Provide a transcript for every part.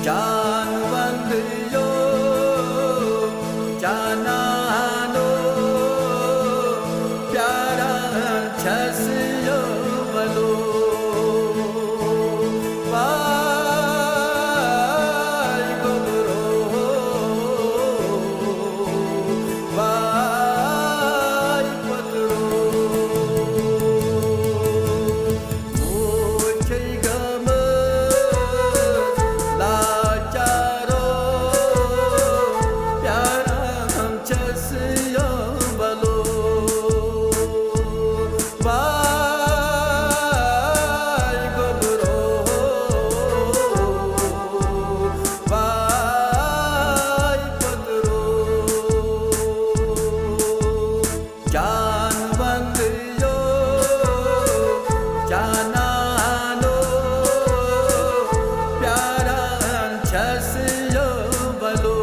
जान बंदियो जानानो प्यारा छसियो बलो वाई गोबरो वाई पतरो मुझे गम लाचारो प्यारा हम छसियो बलो वाई गोबरो वाई पतरो जान बंदियो जानानो प्यारा छसियो बलो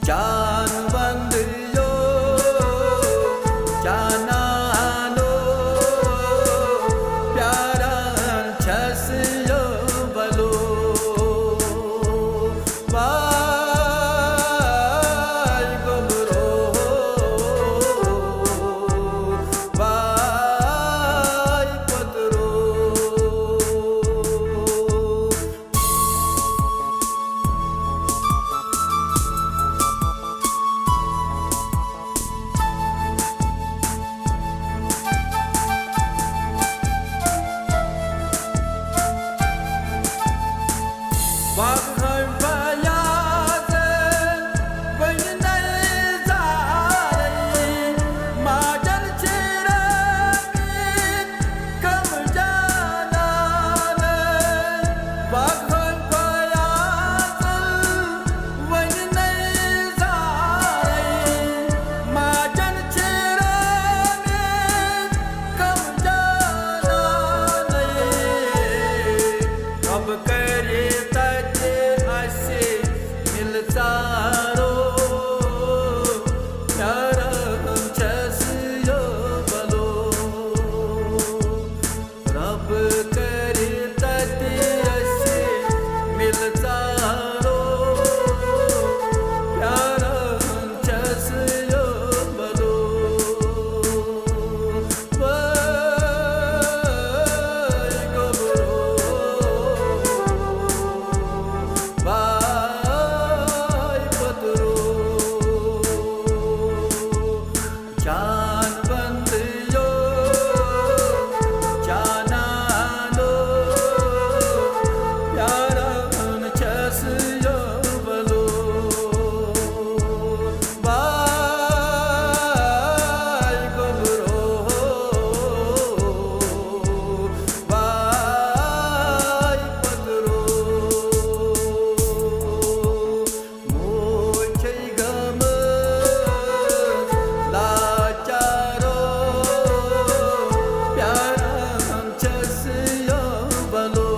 जान बंदियो जाना लो प्यारा छसियो बलो वाई गोबरो Y पतरो Bakhay bayazen Vaynay zaaray Majan chiragit Kam jananay Bakhay bayazen Vaynay zaaray Majan chiragit Kam jananay Ab kare मिलतारो प्यारा छसियो बलो रब करे ततियसे मिलतारो प्यारा छसियो बलो वाई गोबरो जान बंदियो जाना लो प्यारा छसियो बलो वाई गोबरो वाई पतरो मोछै गम लाचारो प्यारा छसियो बलो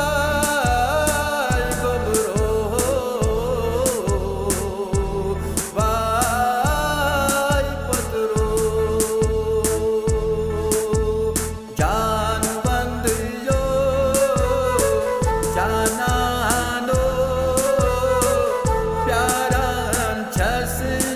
वाई गोबरो वाई पतरो जान बंदियो जाना लो प्यारा छसियो